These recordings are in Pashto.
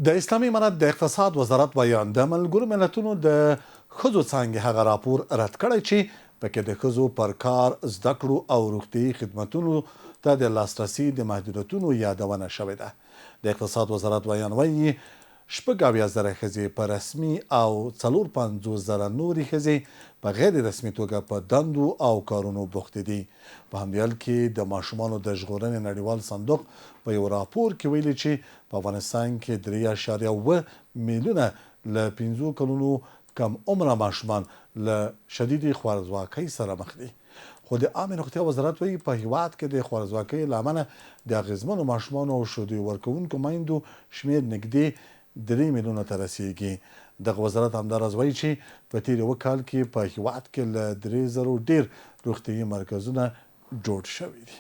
د اسلامي امارت د اقتصاد وزارت ویان د ملګرو ملتونو د ښځو څانګې هغه راپور رد کړی چې پکې د ښځو پر کار، زده کړو او روغتیایي خدمتونو ته د لاسرسي د محدودیتونو یادونه شوې ده. د اقتصاد وزارت ویان وایي 80,000 ښځې په رسمي او 54,000 نورې ښځې په غیر رسمي توګه په دندو او کارونو بوختې دي. په همدې حال کې د ماشومانو د ژغورنې نړیوال صندوق په یو راپور کې ویلي چې په افغانستان کې 3.7 میلیونه له 15 کلونو کم عمره ماشومان له شدیدې خوارځواکۍ سره مخ دي. خو د عامې روغتیا وزارت وایي په هیواد کې د خوارځواکۍ له امله د اغېزمنو ماشومانو او شیدو ورکوونکو میندو شمېر نږدې 3 میلیونو ته رسیږي. دغه وزارت همداراز وایي چې په تیر یو کال کې په هیواد کې له 3,000 ډیر روغتیایي مرکزونه جوړ شوي دي.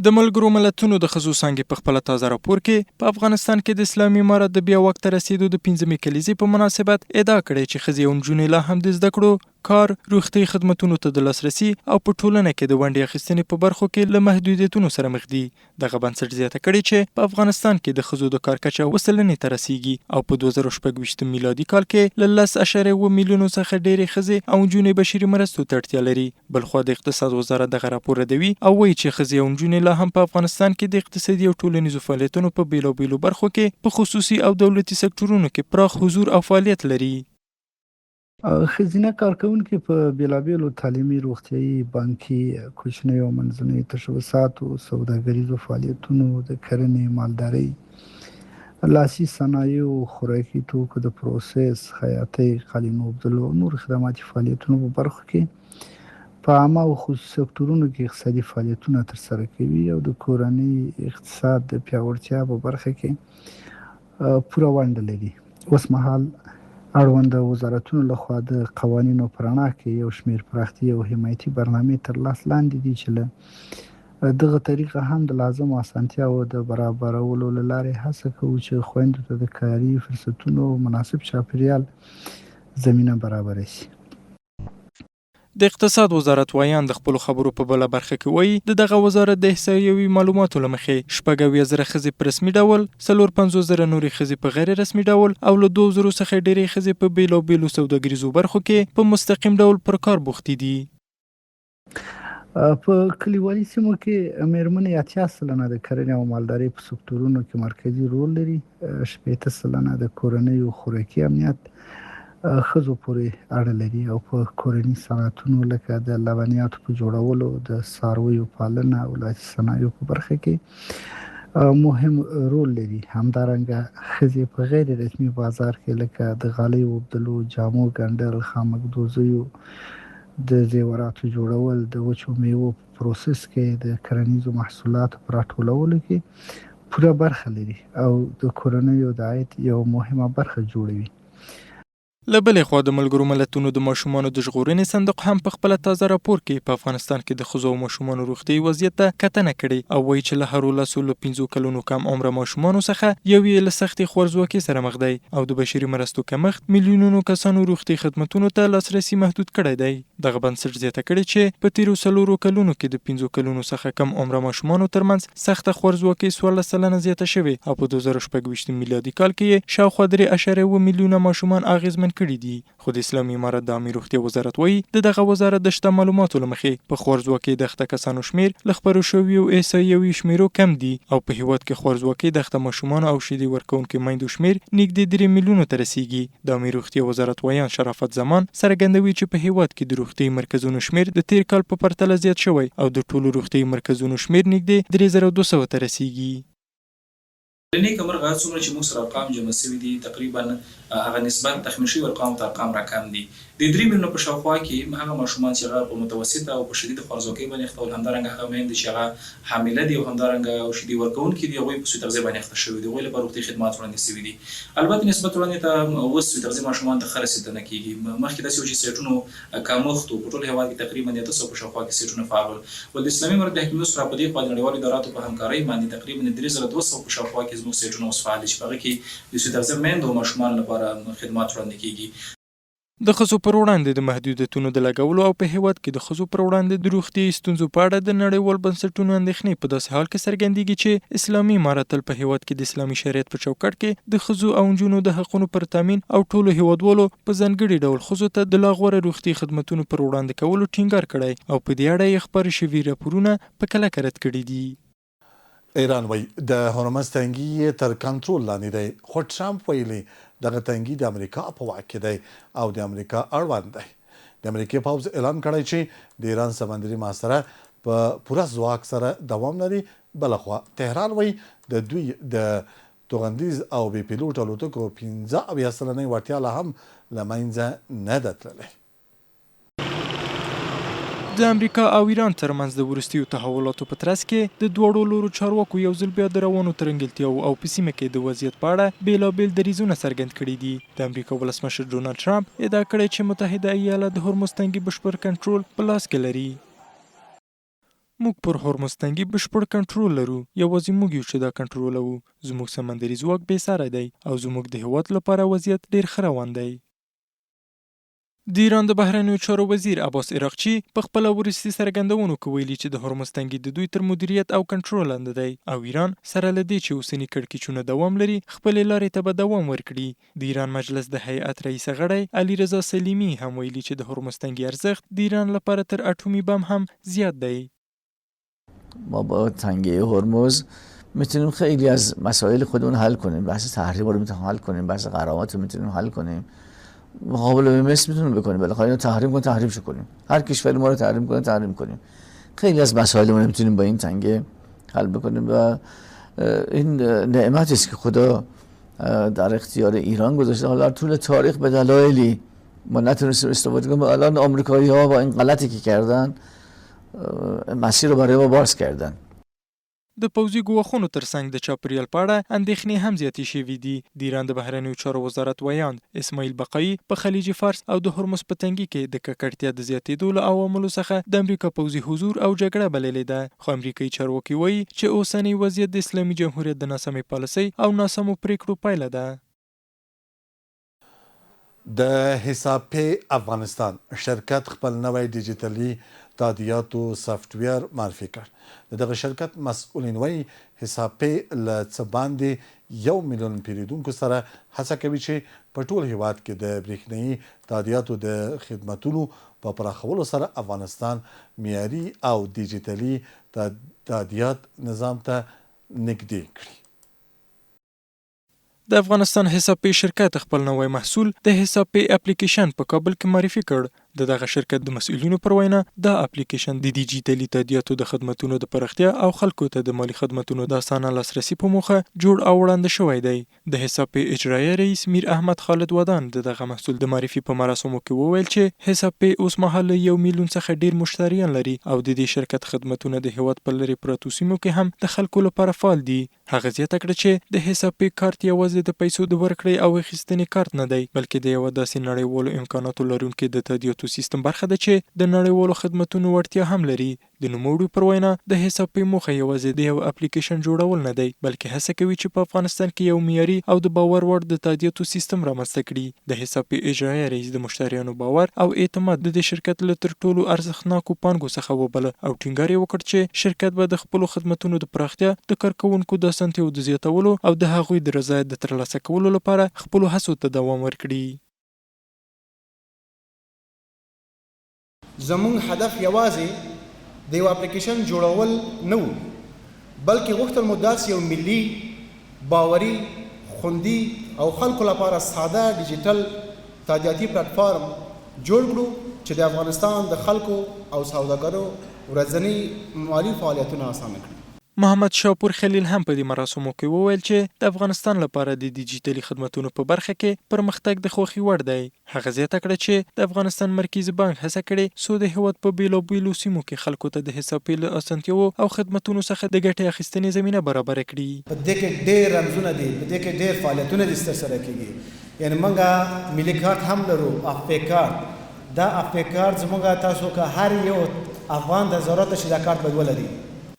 د ملګرو ملتونو د ښځو څانګې په خپل تازه راپور کې په افغانستان کې د اسلامي امارت د بیا واک ته رسیدو د 15مې کلیزې په مناسبت ادعا کړې چې ښځې او نجونې لا هم د زده کړو، کار، روغتي خدمتونو ته د لاسرسي او په ټولنه کې د ونډې اخیستنې په برخو کې له محدودیتونو سره مخ دي. دغه بنسټ زیاته کړې چې په افغانستان کې د ښځو د کار کچه 7 سلنې ته رسیږي او په 2026 میلادي کال کې له 10.7 میلیونو څخه ډېرې ښځې او نجونې بشري مرستو ته اړتیا لري. بلخوا د اقتصاد وزارت دغه راپور ردوي او وایي چې ښځې او نجونې لا هم په افغانستان کې د اقتصادي او ټولنیزو فعالیتونو په بیلابیلو برخو کې په خصوصي او دولتي سکتورونو کې پراخ حضور او فعالیت لري. ښځینه کارکوونکي په بیلابیلو تعلیمي، روغتیایي، بانکي، کوچنیو او منځنیو تشبثاتو، سوداګریزو فعالیتونو، د کرنې، مالدارۍ، لاسي صنایعو، خوراکي توکو د پروسس، خیاطۍ، قالین اوبدلو او نور خدماتي فعالیتونو په برخو کې په عامه او خصوصي سکتورونو کې اقتصادي فعالیتونه ترسره کوي او د کورنۍ اقتصاد د پیاوړتیا په برخه کې پوره ونډه لري. اوس مهال اړونده وزارتونو لخوا د قوانینو په رڼا کې یو شمېر پراختیا او حمایتي برنامې تر لاس لاندې دي چې له دغه طریقه هم د لازمو اسانتیاوو د برابرولو له لارې هڅه کوو چې خویندو ته د کاري فرصتونو مناسب چاپیریال زمینه برابره شي. د اقتصاد وزارت وایان د خپلو خبرو په بله برخه کې وایي د دغه وزارت د احصایوي معلوماتو له مخې 80,000 ښځې په رسمي ډول، 54,000 نورې ښځې په غیر رسمي ډول او له 2,000 څخه ډېرې ښځې په بیلابیلو سوداګریزو برخو کې په مستقیم ډول پر کار بوختې دي. په کلیوالي سیمو کې مېرمنې 80 سلنه د کرنې او مالدارۍ په سکتورونو کې مرکزي رول لري. 80 سلنه د کورنیو خوراکي امنیت ښځو پورې اړه لري او په کورني صنعتونو لکه د لبنیاتو په جوړولو، د څارویو پالنه او لاسي صنایعو په برخه کې مهم رول لري. همدارنګه ښځې په غیر رسمي بازار کې لکه د غالیو اوبدلو، جامو ګنډل، خامکدوزیو، د زیوراتو جوړول، د وچو میوو په پروسس کې، د کرنیزو محصولاتو په راټولولو کې پوره برخه لري او د کورنیو د عاید یو مهمه برخه جوړوي. له بلې خوا د ملګرو ملتونو د ماشومانو د ژغورنې صندوق هم په خپل تازه راپور کې په افغانستان کې د ښځو او ماشومانو روغتیایي وضعیت ته کتنه کړې او وایي چې له هرو 15 کلونو کم عمره ماشومانو څخه یو یې له سختې خوارځواکۍ سره مخ دی او د بشري مرستو کمښت میلیونونو کسانو روغتیایي خدمتونو ته لاسرسي محدود کړی دی. دغه بنسټ زیاته کړې چې په تیرو 4 کلونو کې د 15 کلونو څخه کم عمره ماشومانو ترمنځ سخته خوارځواکۍ 14 سلنه زیاته شوې او په 2026 میلادي کال کې یې شاوخوا 3.7 میلیونه ماشومان اغېزمن کړي دي. خو د اسلامي امارت د عامې روغتیا وزارت وایي د دغه وزارت د شته معلوماتو له مخې په خوارځواکۍ د اخته کسانو شمېر له خپرو شویو احصایوي شمېرو کم دي او په هیواد کې خوارځواکۍ د اخته ماشومانو او شیدې ورکوونکو میندو شمېر نږدې 3 میلیونو ته رسیږي. د عامې روغتیا وزارت وایان شرافت زمان څرګندوي چې په هیواد کې د روغتیایي مرکزونو شمېر د تیر کال په پرتله زیات شوی او د ټولو روغتیایي مرکزونو شمېر نږدې 3,200 ته رسیږي. نیکه مرغه څومره چې موږ سره ارقام جمع شوي دي تقریبا هغه نسبت تخمین شوي ارقام ته ارقام راکم دي. د 3 میلیونو په شاوخوا کې هغه ماشومان چې هغه په متوسطه او په شدید خوارځواکۍ باندې اخته ول، همدارنګه هغه میندې چې هغه حامله دي او همدارنګه شیدې ورکوونکي دي، هغوی په سوی تغذیه باندې اخته شوي دي، هغوی لپاره روغتیایي خدمات وړاندې شوي دي. البته نسبت وړاندې ته اوس سوی تغذیه ماشومان ته ښه رسېدنه کېږي. مخکې داسې و چې سیټونو کمښت و، په ټول هېواد کې تقریبا 800 په شاوخوا کې سیټونه فعال ول. ول د اسلامي امارت د حکومت سره په دې خوا د نړیوالو اداراتو په همکارۍ باندې تقریبا 3,200 په شاوخوا کې زموږ سیټونه اوس فعال دي چې په هغه کې د سوی تغذیه میندو او ماشومانو لپاره خدمات وړاندې کېږي. د ښځو پر وړاندې د محدودیتونو د لګولو او په هیواد کې د ښځو پر وړاندې د روغتیايي ستونزو په اړه د نړیوال بنسټونو اندېښنې په داسې حال کې څرګندېږي چې اسلامي امارت تل په هیواد کې د اسلامي شریعت په چوکاټ کې د ښځو او نجونو د حقونو پر تامین او ټولو هیوادوالو په ځانګړي ډول ښځو ته د لا غوره روغتیايي خدمتونو پر وړاندې کولو ټینګار کړی او په دې اړه یې خپاره شوي راپورونه په کلکه رد کړي دي. ایران وایي د هورمز تنګي یې تر کنټرول لاندې دی، خو ټرمپ ویلي دغه تنګي د امریکا په واک کې دی او د امریکا اړوند دی. د امریکای پوځ اعلان کړی چې د ایران سمندري محاصره په پوره ځواک سره دوام لري. بلخوا تهران وایي د دوی د توغندیز او بې پیلوټ الوتکو 15 سلنۍ وړتیا لا هم له منځه نه ده تللې. د امریکا او ایران ترمنځ د وروستیو تحولاتو په ترڅ کې د دواړو لورو چارواکو یو ځل بیا د روانو ترنګلتیاو او په سیمه کې د وضعیت په اړه بېلابېل دریځونه څرګند کړي دي. د امریکا ولسمشر ډونالډ ټرمپ ادعا کړې چې متحده ایالات د هورمز تنګي بشپړ کنټرول په لاس کې لري. موږ پر هورمز تنګي بشپړ کنټرول لرو، یوازې موږ یو چې دا کنټرولوو. زموږ سمندري ځواک بې ساری دی او زموږ د هیواد لپاره وضعیت ډیر ښه روان دی. د ایران د بهرنیو چارو وزیر عباس عراقچي په خپله وروستي څرګندونو کې ویلي چې د هورمز تنګي د دوی تر مدیریت او کنټرول لاندې دی او ایران سره له دې چې اوسني کړکېچونه دوام لري خپلې لارې ته به دوام ورکړي. د ایران مجلس د هیئت رئیسه غړی علي رضا سلیمي هم ویلي چې د هورمز تنګي ارزښت د ایران لپاره تر اټومي بم هم زیات دی. ما با تنگه هرمز میتونیم خیلی از مسائل خودمون حل کنیم، بحث تحریم رو میتونیم حل کنیم، بحث غرامات رو میتونیم حل کنیم، مقابل به مصر میتونیم بکنیم، بالاخره اینو تحریم کنیم تحریمشو کنیم، هر کشوری ما رو تحریم کنه تحریم کنیم. خیلی از مسائل ما میتونیم با این تنگه حل بکنیم و این نعمتی است که خدا در اختیار ایران گذاشته. حالا در طول تاریخ به دلایلی ما نتونستیم استفاده کنیم. الان آمریکایی‌ها با این غلطی که کردن مسیر رو برای ما باز کردن. د پوځي ګواښونو ترڅنګ د چاپیریال په اړه اندېښنې هم زیاتې شوي دي. د ایران د بهرنیو چارو وزارت ویاند اسماعیل بقایي په خلیج فارس او د هرمز په تنګي کې د ککړتیا د زیاتېدو له عواملو څخه د امریکا پوځي حضور او جګړه بللې ده. خو امریکایي چارواکي وایي چې اوسنی وضعیت د اسلامي جمهوریت د ناسمې پالیسۍ او ناسمو پریکړو پایله ده. د حساب پی افغانستان شرکت خپل نوی ډیجیټلي تادیاتو سافټویر معرفي کړ. د دغه شرکت مسؤلین وایي حساب پی له څه باندې 1 میلیون پیرودونکو سره هڅه کوي چې په ټول هیواد کې د برېښنایي تادیاتو د خدمتونو په پراخولو سره افغانستان معیاري او ډیجیټلي تادیات نظام ته نږدې کړي. د افغانستان حساب پی شرکت خپل نوی محصول د حساب پی اپلیکیشن په کابل کې معرفي کړ. د دغه شرکت د مسؤلینو پر وینا دا اپلیکیشن د ډیجیټلي تادیاتو د خدماتو د پراختیا او خلکو ته د مالی خدماتو د اسانه لاسرسي په موخه جوړ او وړاندې شوی دی. د حساب پی اجرایي رئیس میر احمد خالد ودان د دغه محصول د معرفي په مراسمو کې وویل چې حساب پی اوس مهال 1 میلیون څخه ډیر مشتریان لري او د دې شرکت خدماتونه د هیواد په لري پرتو سیمو کې هم د خلکو لپاره فعال دي. هغه زیاته کړه چې د حساب پی کارت یوازې د پیسو د ورکړې او اخیستنې کارت نه دی، بلکې د یو داسې نړیوالو امکاناتو لرونکي د تادیاتو سیستم برخه ده چې د نړیوالو خدمتونو وړتیا هم لري. د نوموړي پر وینا د حساب پی موخه یوازې د یو اپلیکیشن جوړول نه دی، بلکې هڅه کوي چې په افغانستان کې یو معیاري او د باور وړ د تادیاتو سیستم رامنځته کړي. د حساب پی اجرایي رئیس د مشتریانو باور او اعتماد د شرکت له تر ټولو ارزښتناکو پانګو څخه وبله او ټینګار یې وکړ چې شرکت به د خپلو خدمتونو د پراختیا، د کارکوونکو د اسانتیاو د زیاتولو او د هغوی د رضایت د ترلاسه کولو لپاره خپلو هڅو ته دوام ورکړي. زمونږ هدف یوازې د یو اپلیکیشن جوړول نه و، بلکې غوښتل مو داسې یو ملي، باوري، خوندي او خلکو لپاره ساده ډیجیټل تادیاتي پلیټفارم جوړ کړو چې د افغانستان د خلکو او سوداګرو ورځنی مالي فعالیتونه اسانه کړي. محمد شاپور خلیل هم په دې مراسمو کې وویل چې د افغانستان لپاره د ډیجیټلي خدماتونو په برخه کې پرمختګ د خوښۍ وړ دی. هغه زیاته کړه چې د افغانستان مرکزي بانک هڅه کړې څو د هیواد په بیلابیلو سیمو کې خلکو ته د حساب پی له اسانتیاوو او خدمتونو څخه د ګټې اخیستنې زمینه برابره کړي. په دې کې ډېر رمزونه دي، په دې کې ډېر فعالیتونه دي ترسره کېږي. یعنې موږ ملي کارت هم لرو، افپی کارت. دا افپی کارت زموږ تاسو که هر یو افغان د ضرورت چې دا کارت باید ولري.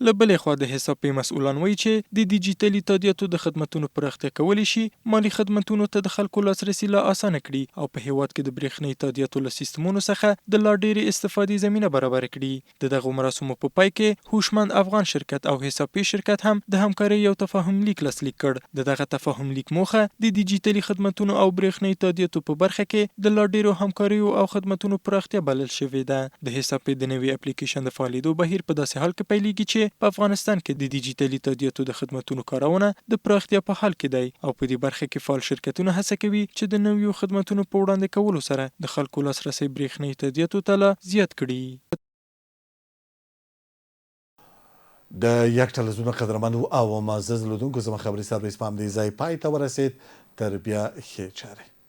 له بلې خوا د حسابې مسؤلان وایي چې د ډیجیټلي تادیاتو د خدمتونو پراختیا کولی شي مالي خدمتونو ته د خلکو لاسرسي لا اسانه کړي او په هیواد کې د برېښنايي تادیاتو له سیستمونو څخه د لا ډېرې استفادې زمینه برابر کړي. د دغو مراسمو په پای کې هوشمند افغان شرکت او حسابې شرکت هم د همکارۍ یو تفاهم لیک لاسلیک کړ. د دغه تفاهم لیک موخه د ډیجیټلي خدمتونو او برېښنايي تادیاتو په برخه کې د لا ډېرو همکاریو او خدمتونو پراختیا بلل شوې ده. د حسابې د نوي اپلیکیشن د فعالېدو بهیر په داسې حال کې پیلېږي چې په افغانستان کې د ډیجیټلي تادیاتو د خدمتونو کارونه د پراختیا په حال کې دی او په دې برخه کې فعال شرکتونه هڅه کوي چې د نویو خدمتونو په وړاندې کولو سره د خلکو لاسرسي برېښنايي تادیاتو ته لا زیات کړي. د یک تلویزیون قدرمنو او معزز لیدونکو زما خبري سرویس په همدې ځای پای ته ورسید. تر بیا ښې چارې.